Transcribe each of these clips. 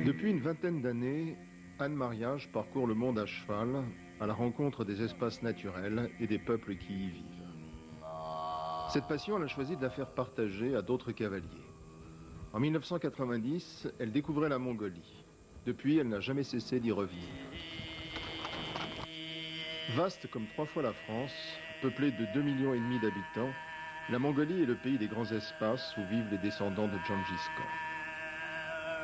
Depuis une vingtaine d'années, Anne Mariage parcourt le monde à cheval, à la rencontre des espaces naturels et des peuples qui y vivent. Cette passion, elle a choisi de la faire partager à d'autres cavaliers. En 1990, elle découvrait la Mongolie. Depuis, elle n'a jamais cessé d'y revenir. Vaste comme 3 fois la France, peuplée de 2,5 millions d'habitants, la Mongolie est le pays des grands espaces où vivent les descendants de Gengis Khan.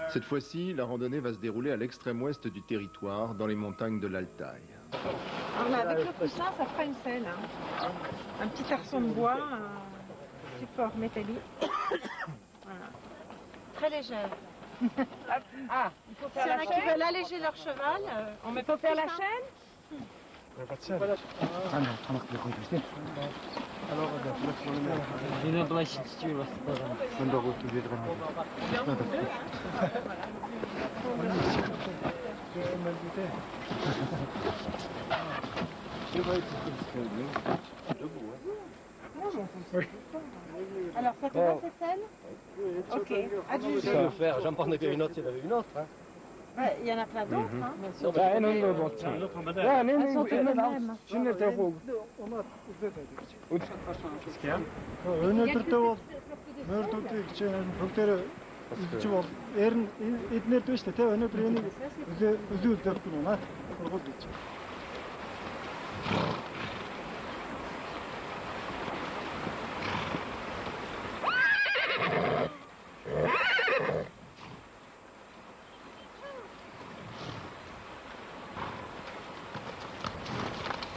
Cette fois-ci, la randonnée va se dérouler à l'extrême ouest du territoire, dans les montagnes de l'Altaï. Avec le coussin, ça fera une selle. Hein. Un petit arçon de bois, un support métallique. Voilà. Très légère. Il faut faire S'il y en la a qui chaîne. veulent alléger leur cheval, on met Faut faire la chaîne. Alors, ça te va cette selle? Ok, adjugé. Ça peut faire, j'en prenais une autre, il y en avait une autre. Hein. Ouais, il y en a plein d'autres. Hein. Elles sont toutes les mêmes.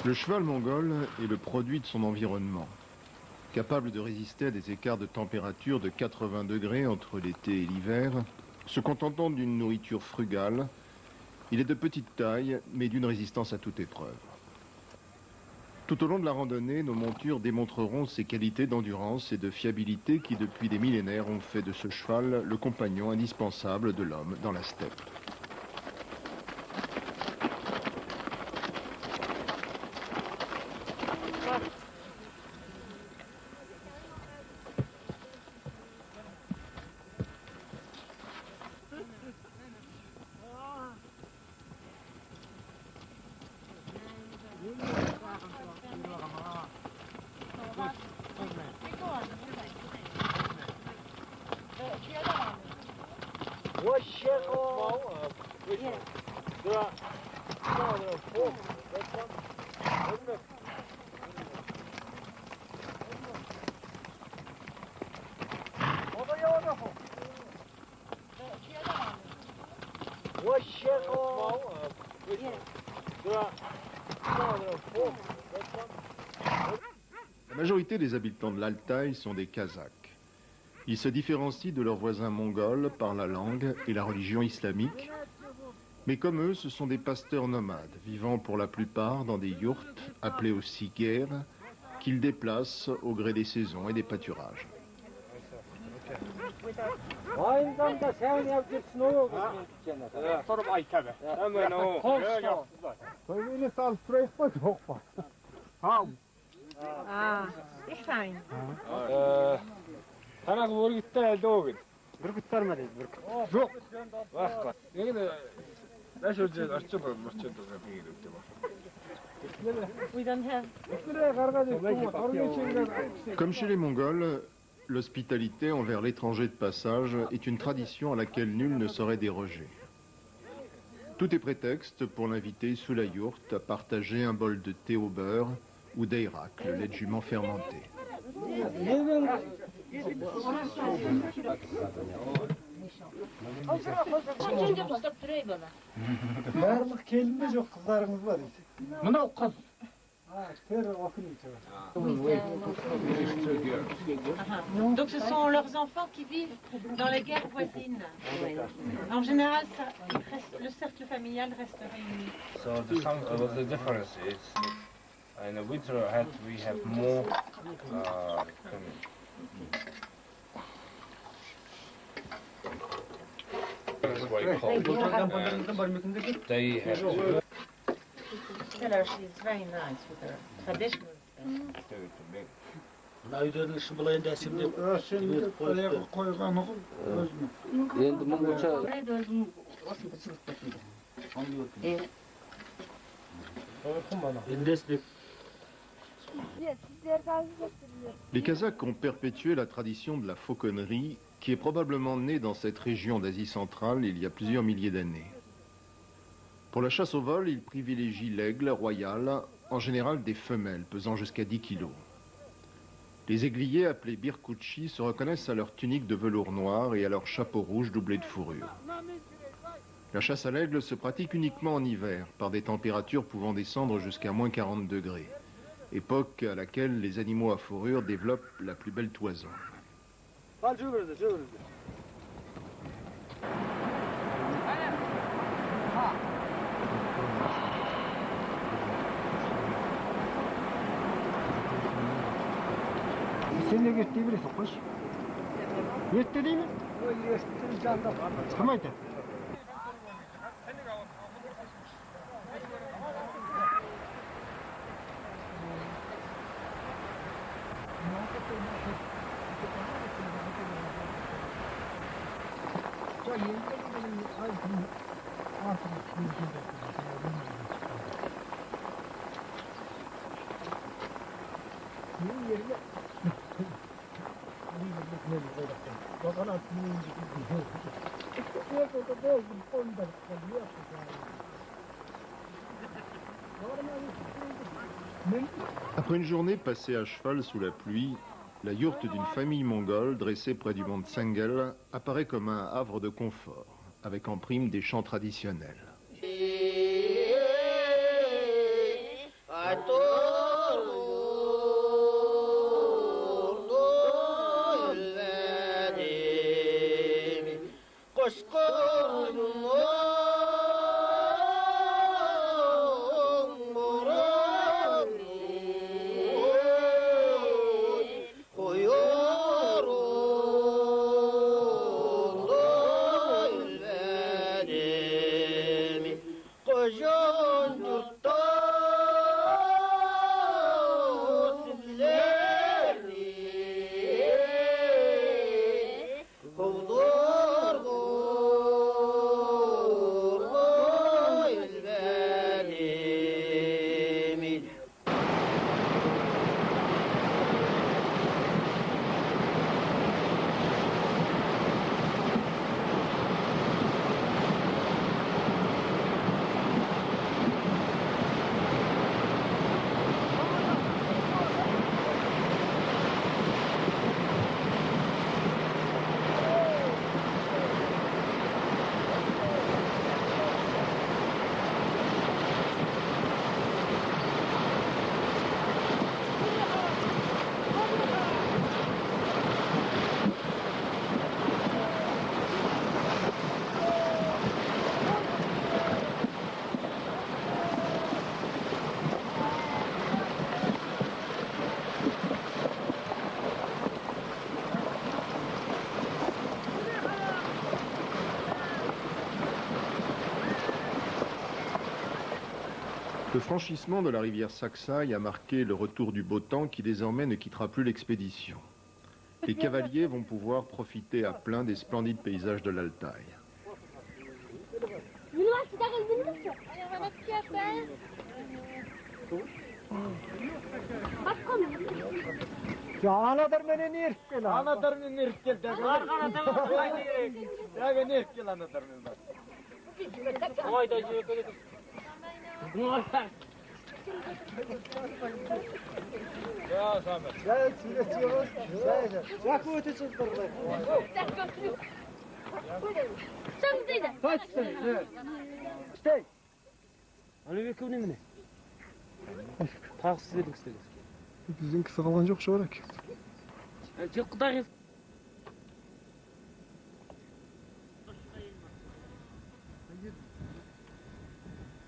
Le cheval mongol est le produit de son environnement. Capable de résister à des écarts de température de 80 degrés entre l'été et l'hiver, se contentant d'une nourriture frugale, il est de petite taille, mais d'une résistance à toute épreuve. Tout au long de la randonnée, nos montures démontreront ses qualités d'endurance et de fiabilité qui, depuis des millénaires, ont fait de ce cheval le compagnon indispensable de l'homme dans la steppe. La majorité des habitants de l'Altaï sont des Kazakhs. Ils se différencient de leurs voisins mongols par la langue et la religion islamique, mais comme eux, ce sont des pasteurs nomades, vivant pour la plupart dans des yourtes, appelées aussi guerres, qu'ils déplacent au gré des saisons et des pâturages. Ah, c'est fijn. We don't have. Comme chez les Mongols, l'hospitalité envers l'étranger de passage est une tradition à laquelle nul ne saurait déroger. Tout est prétexte pour l'inviter sous la yourte à partager un bol de thé au beurre ou d'ayrak, le lait de jument fermenté. Donc ce sont leurs enfants qui vivent dans les guerres voisines. En général, le cercle familial reste réuni. So the difference is in the winter we have more they have to Tell her she's very nice with her traditional. Мына үйден ішін былайын да әсемдеп аяғы қойғаны ғой өзінің. енді мұнша ендесінеп Les Kazakhs ont perpétué la tradition de la fauconnerie qui est probablement née dans cette région d'Asie centrale il y a plusieurs milliers d'années. Pour la chasse au vol, ils privilégient l'aigle royal, en général des femelles pesant jusqu'à 10 kilos. Les aiguillés appelés birkouchi se reconnaissent à leur tunique de velours noir et à leur chapeau rouge doublé de fourrure. La chasse à l'aigle se pratique uniquement en hiver, par des températures pouvant descendre jusqu'à moins 40 degrés, époque à laquelle les animaux à fourrure développent la plus belle toison. Sen de git diye birisi koş. Yetti değil mi? Tamam da. Après une journée passée à cheval sous la pluie, la yourte d'une famille mongole dressée près du mont Tsengel apparaît comme un havre de confort, avec en prime des chants traditionnels. Le franchissement de la rivière Saksaï a marqué le retour du beau temps qui désormais ne quittera plus l'expédition. Les cavaliers vont pouvoir profiter à plein des splendides paysages de l'Altaï. Anadar beni niye erkek? Anadar beni erkek. Ya beni erkek anadar beni. Vay da diyor böyle. Ya Samet. Ya çiğnetiyoruz. Ya kuvveti çıldırdı. Kaç sen? Stay. Hani bir kıvını mı ne? Taksız dedik istedik. Bizimkisi kalan çok şorak. Çok kadar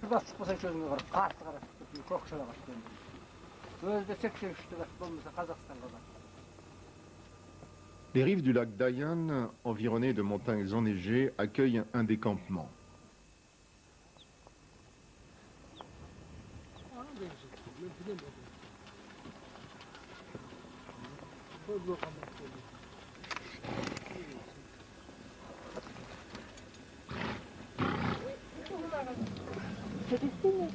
Burada sıkmasa çözümü var. Kartı karası. Çok şöyle başlıyor. Özde 83'te olmasa Kazakistan'da da. Les rives du lac Dayan, environnées de montagnes enneigées, accueillent un décampement. C'est des signes,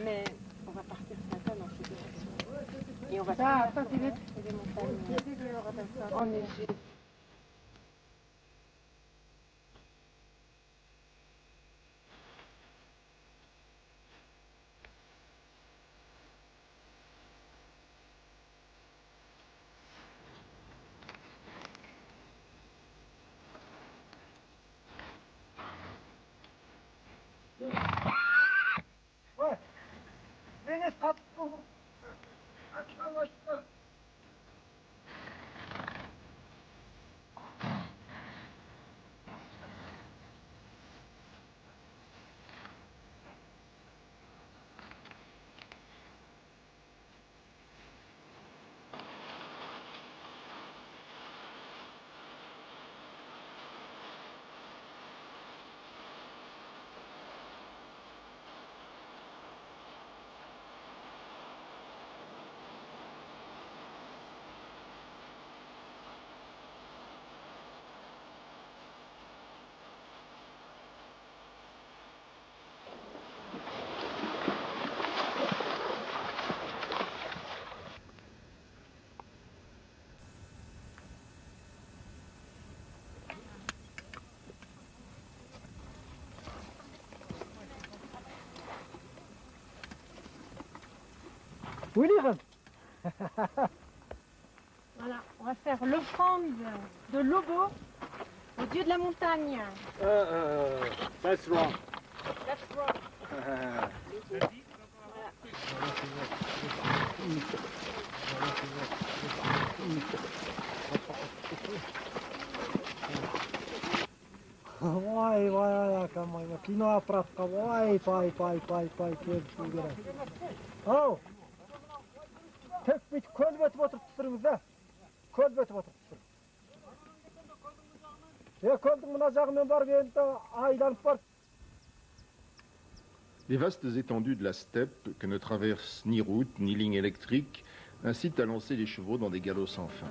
mais on va partir ce matin dans cette direction. Et on va traverser des montagnes enneigées. William. Voilà, on va faire l'offrande de Lobo au dieu de la montagne. That's wrong. That's wrong. Vai, vai, kamai, kinoa prakka, vai, pai, kebsuudera. Oh! Tepit kolvet batırtırımıza. Kolvet batırtırım. Ya koldum nazağımın var gente aydan par. Les vastes étendues de la steppe, que ne traversent ni route ni ligne électrique, incitent à lancer les chevaux dans des galops sans fin.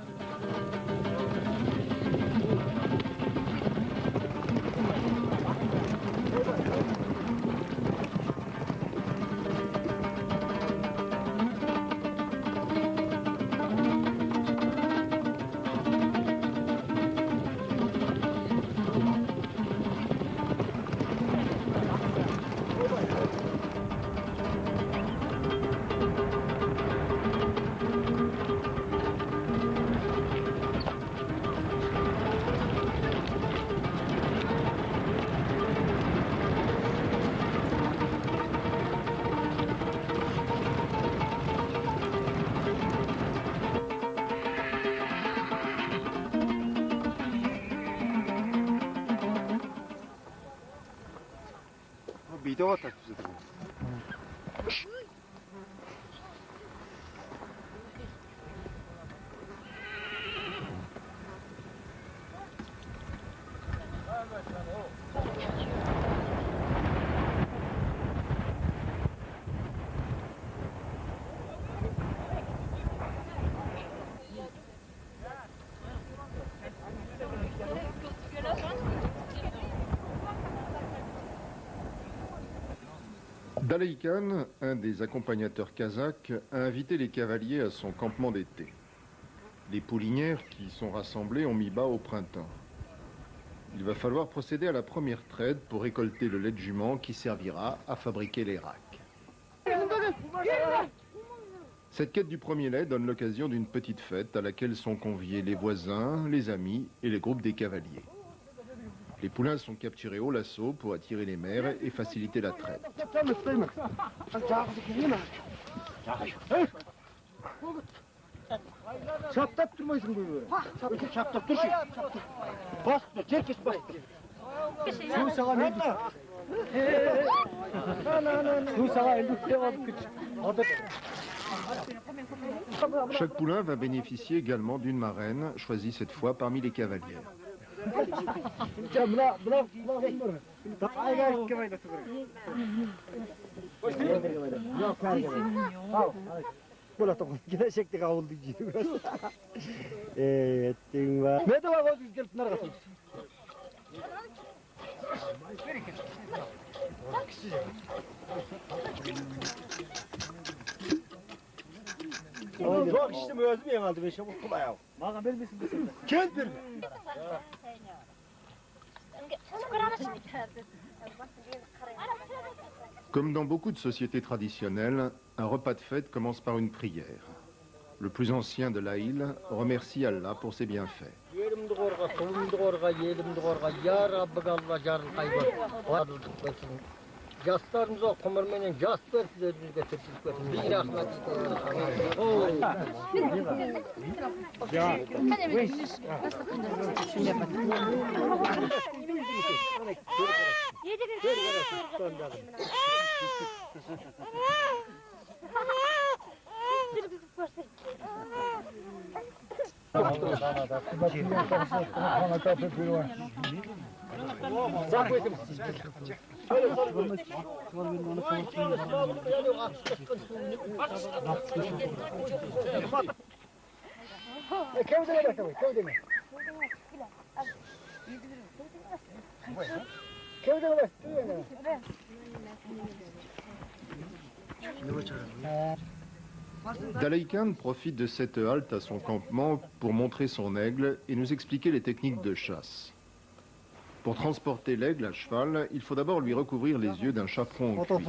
Dalai Khan, un des accompagnateurs kazakhs, a invité les cavaliers à son campement d'été. Les poulinières qui y sont rassemblées ont mis bas au printemps. Il va falloir procéder à la première traite pour récolter le lait de jument qui servira à fabriquer les racks. Cette quête du premier lait donne l'occasion d'une petite fête à laquelle sont conviés les voisins, les amis et les groupes des cavaliers. Les poulains sont capturés au lasso pour attirer les mères et faciliter la traite. Chaque poulain va bénéficier également d'une marraine, choisie cette fois parmi les cavalières. болатын келешектегі ауылды жүйе. Еттің ба. Мен де бақ өтіп келіп нарға. Жоқ іштім өзім ең алды беше бұл құлай ау. Маған бермесін десем. Кент берме. Comme dans beaucoup de sociétés traditionnelles, un repas de fête commence par une prière. Le plus ancien de l'Aïl remercie Allah pour ses bienfaits. Yerimdi qorga, tuğumdu qorga, yelimdi qorga, ya Rabbig Allah jarın qaybar. Varıldık versin. Yaslarımıza kumurmenен yas versin, özümüzge tepkilik versin. Bir rahmet Dalai Khan profite de cette halte à son campement pour montrer son aigle et nous expliquer les techniques de chasse. Pour transporter l'aigle à cheval, il faut d'abord lui recouvrir les yeux d'un chaperon en cuir.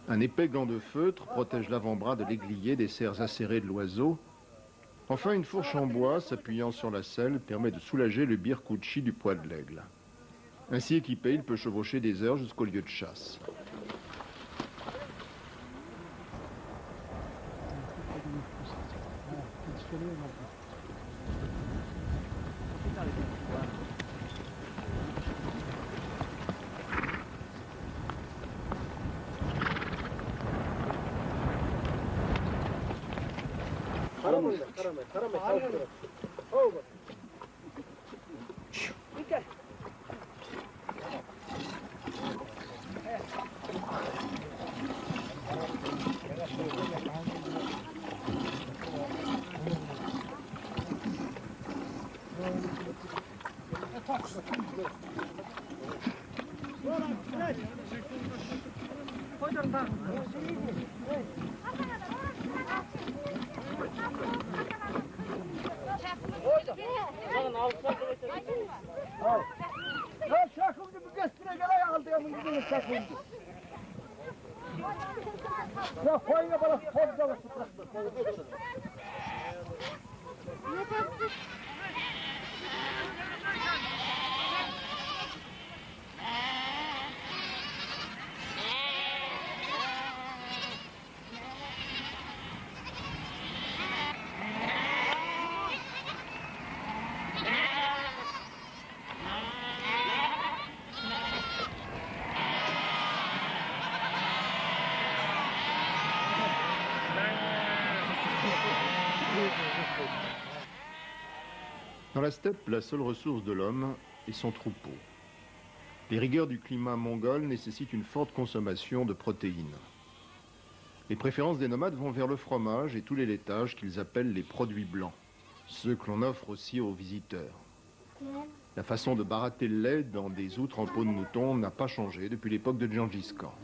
Un épais gant de feutre protège l'avant-bras de l'aiguillé des serres acérées de l'oiseau. Enfin, une fourche en bois s'appuyant sur la selle permet de soulager le birkouchi du poids de l'aigle. Ainsi équipé, il peut chevaucher des heures jusqu'au lieu de chasse. Dans la steppe, la seule ressource de l'homme est son troupeau. Les rigueurs du climat mongol nécessitent une forte consommation de protéines. Les préférences des nomades vont vers le fromage et tous les laitages qu'ils appellent les produits blancs, ceux que l'on offre aussi aux visiteurs. La façon de barater le lait dans des outres en peau de mouton n'a pas changé depuis l'époque de Gengis Khan.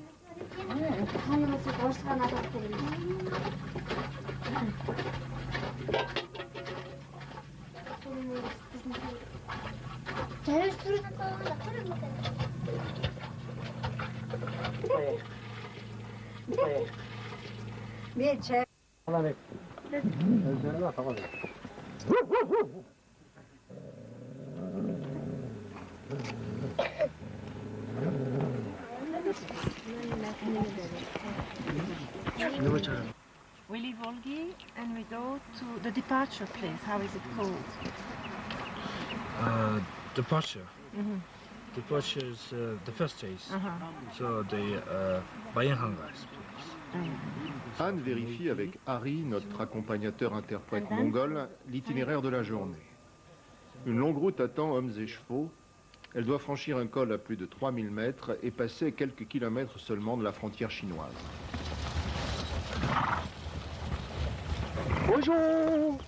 We leave Volgi and we go to the departure place. How is it called? Departure. Departure is the first days. So the Bayanhangas place. Anne vérifie avec Harry, notre accompagnateur-interprète mongol, l'itinéraire de la journée. Une longue route attend hommes et chevaux. Elle doit franchir un col à plus de 3000 mètres et passer quelques kilomètres seulement de la frontière chinoise. Bonjour.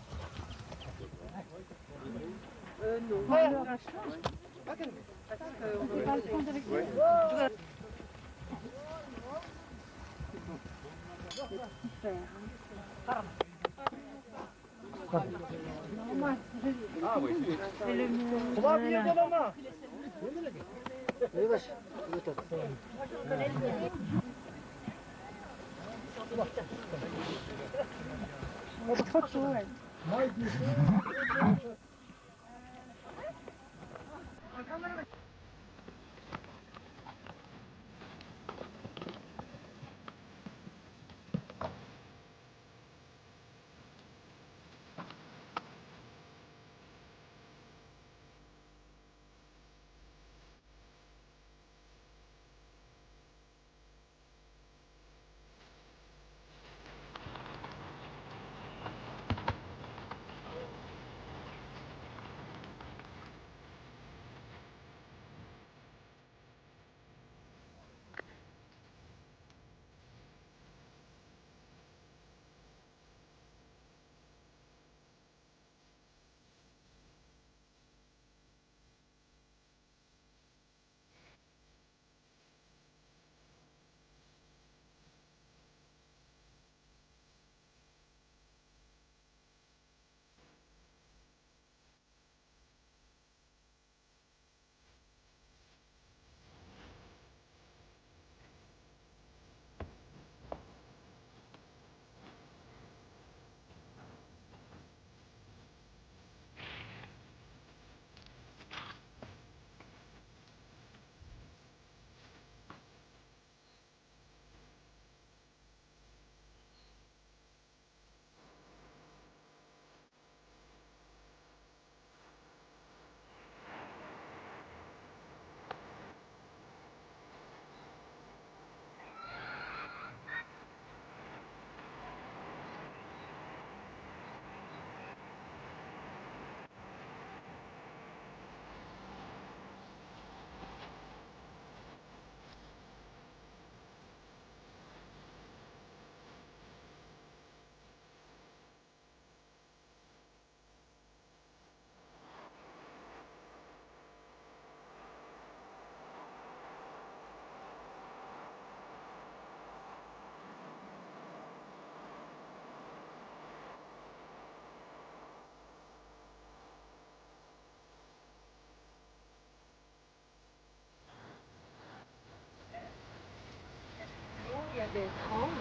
Il y a des trembles.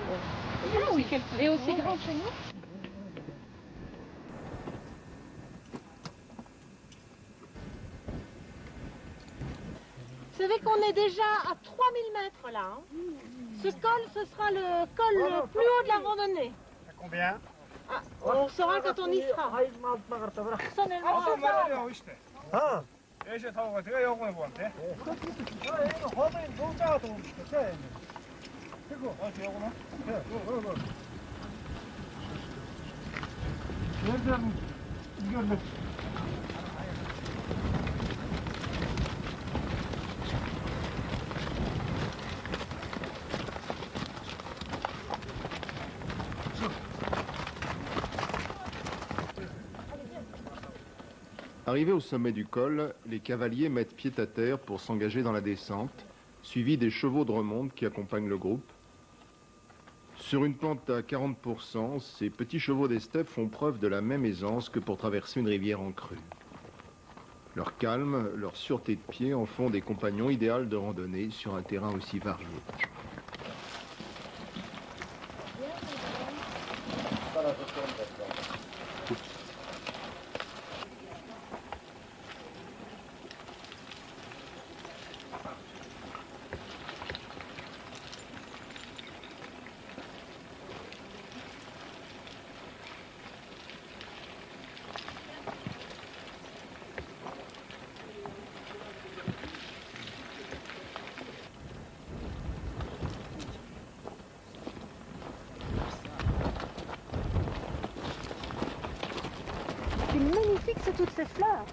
Ah oui, et aussi grand chez nous. Vous savez qu'on est déjà à 3000 mètres là. Hein. Ce col, ce sera le col le plus haut de la randonnée. Combien? Ah, on saura quand on y sera. Personnellement, Ah. Arrivés au sommet du col, les cavaliers mettent pied à terre pour s'engager dans la descente, suivis des chevaux de remonte qui accompagnent le groupe. Sur une pente à 40%, ces petits chevaux des steppes font preuve de la même aisance que pour traverser une rivière en crue. Leur calme, leur sûreté de pied en font des compagnons idéaux de randonnée sur un terrain aussi varié. c'est magnifique, c'est toutes ces fleurs.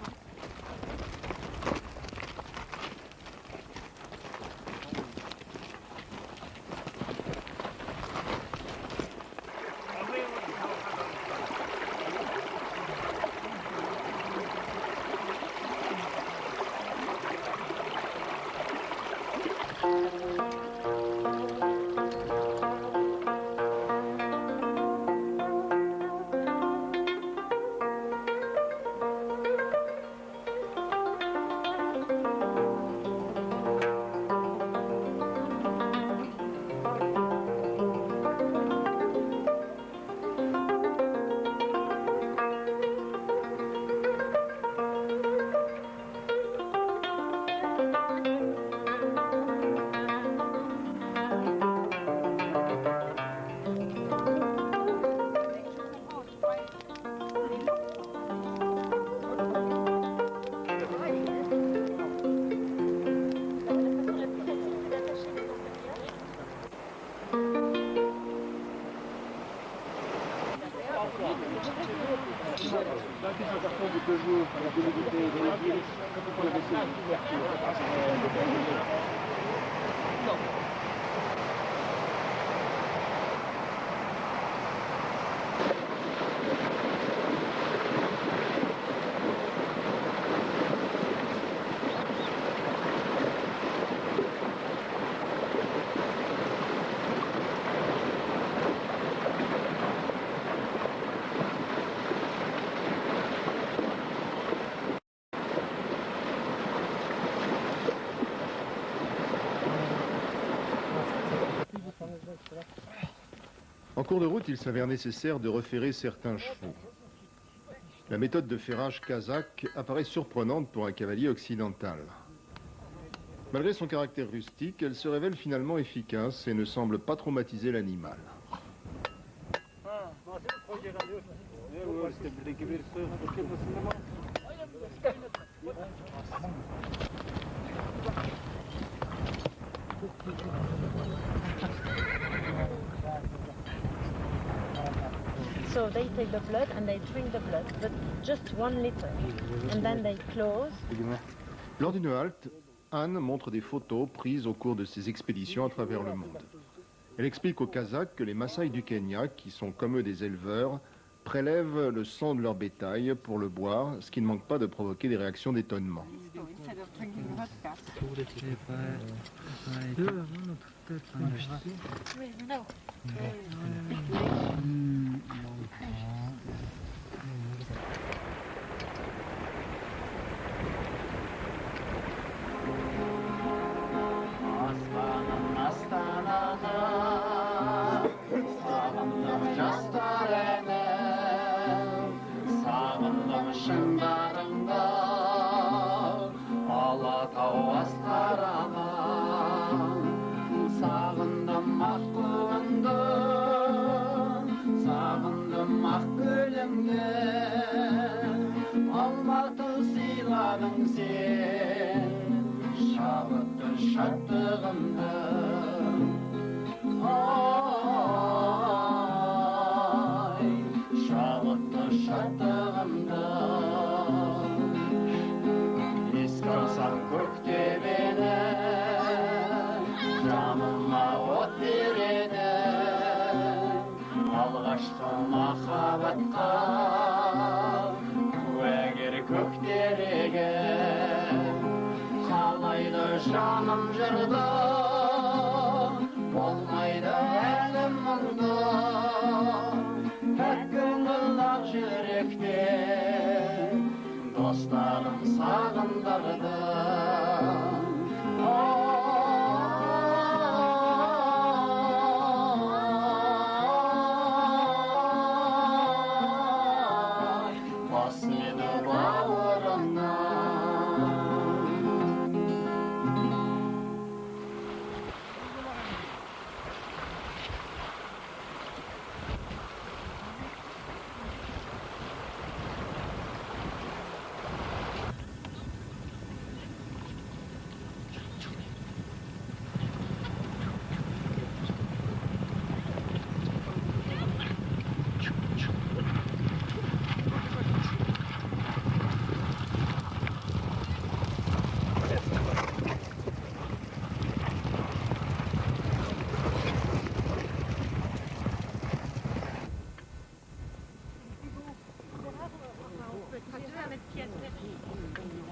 En cours de route, il s'avère nécessaire de referrer certains chevaux. La méthode de ferrage kazakh apparaît surprenante pour un cavalier occidental. Malgré son caractère rustique, elle se révèle finalement efficace et ne semble pas traumatiser l'animal. So they take the blood and they drink the blood, but just 1 liter. And then they close. Lors d'une halte, Anne montre des photos prises au cours de ses expéditions à travers le monde. Elle explique aux Kazakhs que les Maasai du Kenya, qui sont comme eux des éleveurs, prélèvent le sang de leur bétail pour le boire, ce qui ne manque pas de provoquer des réactions d'étonnement. Canım jırda, olmaydı elim munda. Hep gönül ak yürekte, dostlarım sağındırdı. Basmedi bağrımdan.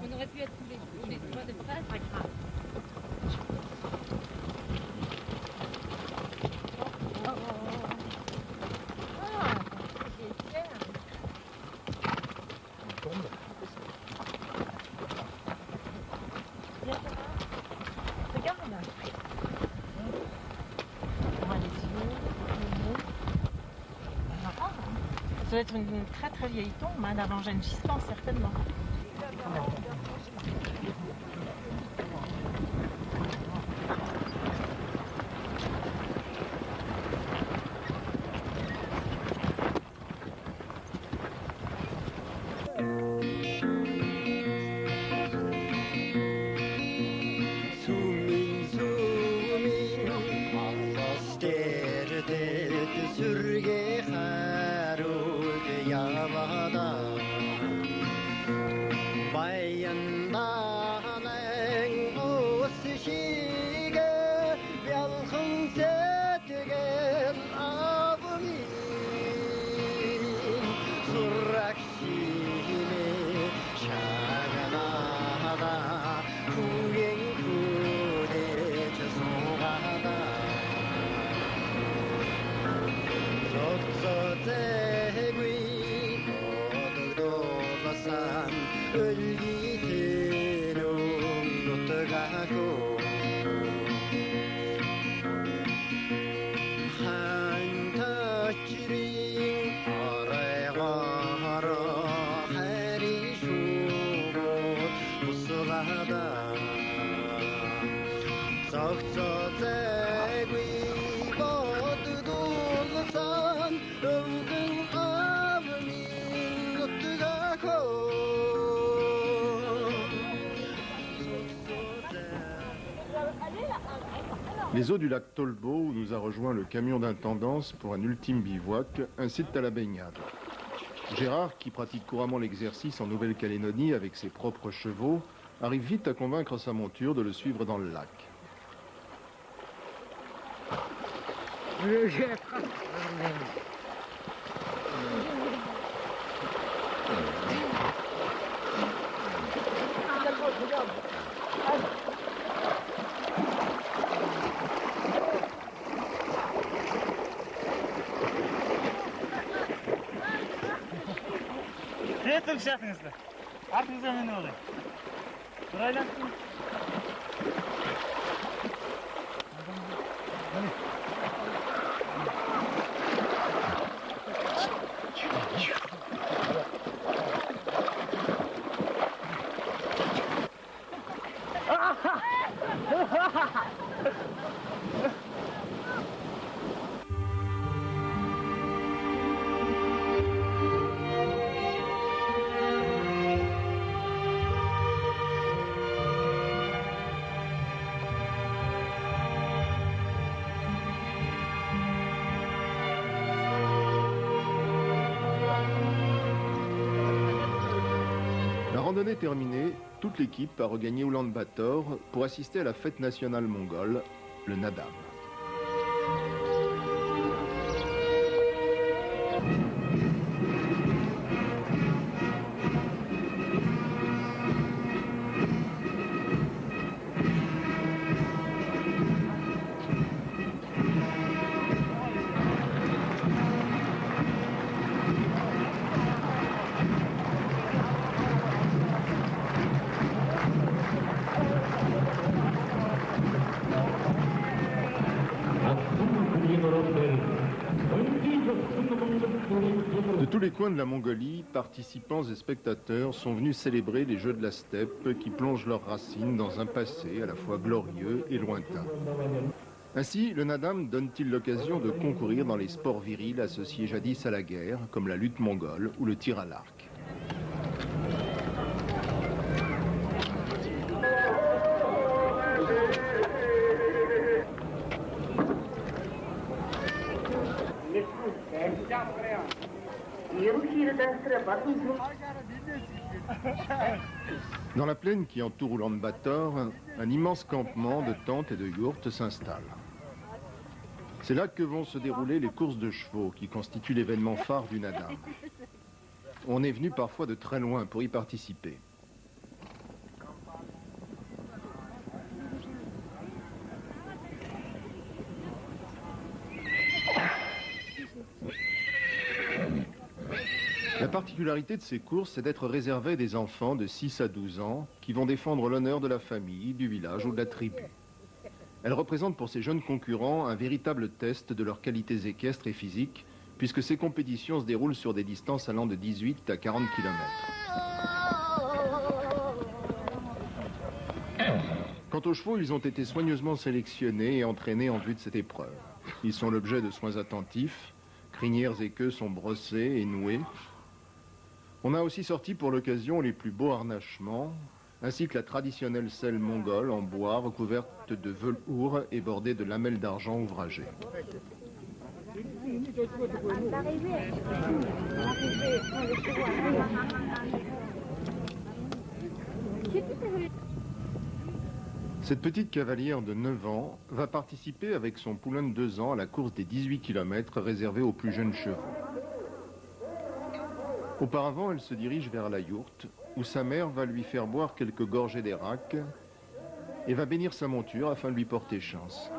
On aurait pu être tous les trois de face. Pas grave. Regarde là. On voit les yeux, le nez. Marrant, hein. Ça doit être une très très vieille tombe hein, d'avant Gengis Khan, certainement. Les eaux du lac Tolbo, où nous a rejoint le camion d'intendance pour un ultime bivouac, incitent à la baignade. Gérard, qui pratique couramment l'exercice en Nouvelle-Calédonie avec ses propres chevaux, arrive vite à convaincre sa monture de le suivre dans le lac. Ne tırşatınız da? Artık zaman ne oluyor? Burayla. La randonnée terminée, toute l'équipe a regagné Oulan-Bator pour assister à la fête nationale mongole, le Nadam. De tous les coins de la Mongolie, participants et spectateurs sont venus célébrer les Jeux de la Steppe qui plongent leurs racines dans un passé à la fois glorieux et lointain. Ainsi, le Nadam donne-t-il l'occasion de concourir dans les sports virils associés jadis à la guerre, comme la lutte mongole ou le tir à l'arc. Dans la plaine qui entoure Oulan-Bator, un immense campement de tentes et de yourtes s'installe. C'est là que vont se dérouler les courses de chevaux qui constituent l'événement phare du Nadam. On est venu parfois de très loin pour y participer. La particularité de ces courses, c'est d'être réservée à des enfants de 6 à 12 ans qui vont défendre l'honneur de la famille, du village ou de la tribu. Elles représentent pour ces jeunes concurrents un véritable test de leurs qualités équestres et physiques, puisque ces compétitions se déroulent sur des distances allant de 18 à 40 km. Quant aux chevaux, ils ont été soigneusement sélectionnés et entraînés en vue de cette épreuve. Ils sont l'objet de soins attentifs, crinières et queues sont brossées et nouées. On a aussi sorti pour l'occasion les plus beaux harnachements, ainsi que la traditionnelle selle mongole en bois recouverte de velours et bordée de lamelles d'argent ouvragées. Cette petite cavalière de 9 ans va participer avec son poulain de 2 ans à la course des 18 km réservée aux plus jeunes chevaux. Auparavant, elle se dirige vers la yourte, où sa mère va lui faire boire quelques gorgées d'airac et va bénir sa monture afin de lui porter chance.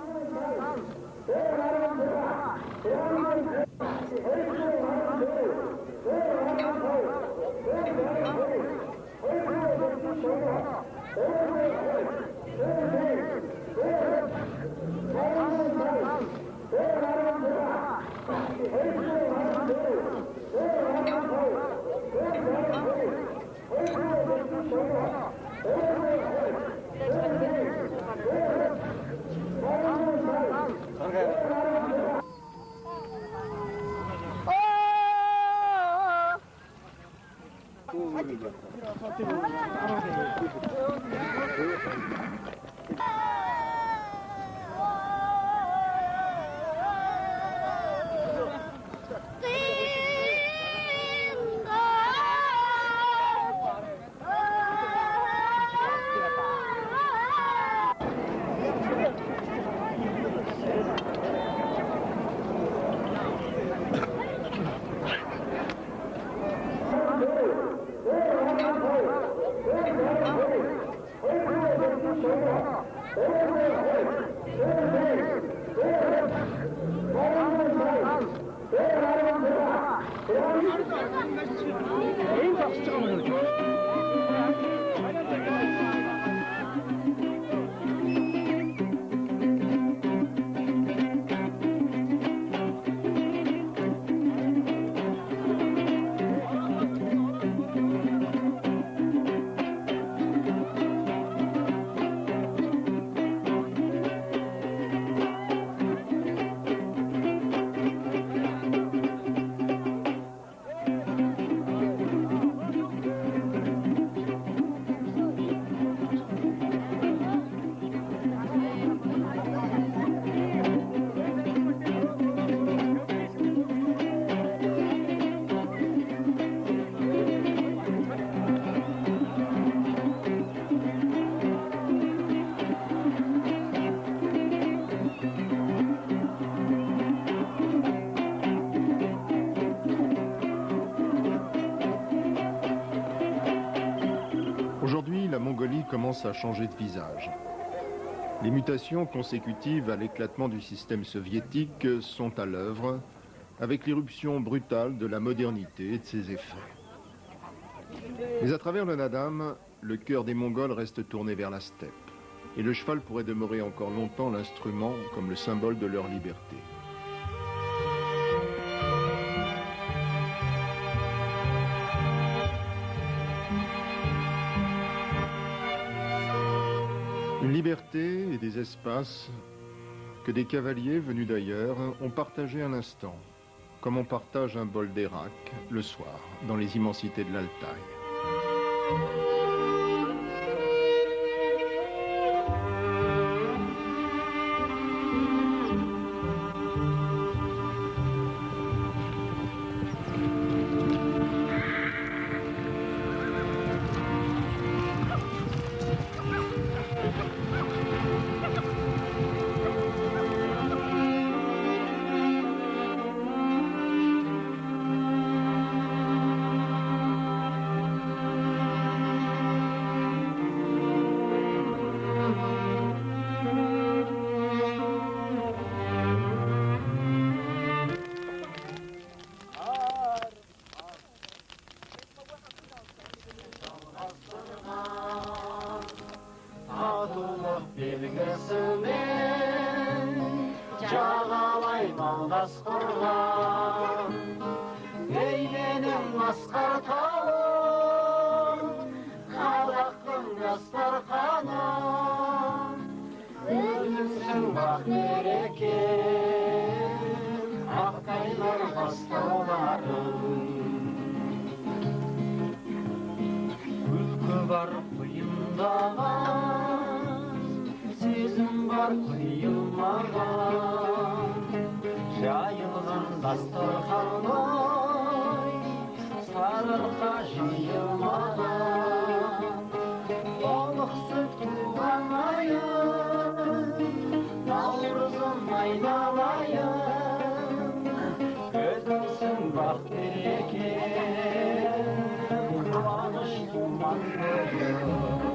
Aujourd'hui, la Mongolie commence à changer de visage. Les mutations consécutives à l'éclatement du système soviétique sont à l'œuvre, avec l'irruption brutale de la modernité et de ses effets. Mais à travers le Nadam, le cœur des Mongols reste tourné vers la steppe. Et le cheval pourrait demeurer encore longtemps l'instrument comme le symbole de leur liberté. Une liberté et des espaces que des cavaliers venus d'ailleurs ont partagé un instant, comme on partage un bol d'Hérac le soir dans les immensités de l'Altaï. Жағалай малдас құрған ей менің асқар тауым қазақтың дастарханы өзіңсің бақ береке ақтайлар бастауларың күлкі бар құйындаған сезім бар құйылмаған жайылған дастархан ой сарыарқа жиылмаған балық сүт туған айым наурызым айналайын өзіңсің бақ береке қуаныш туған күнім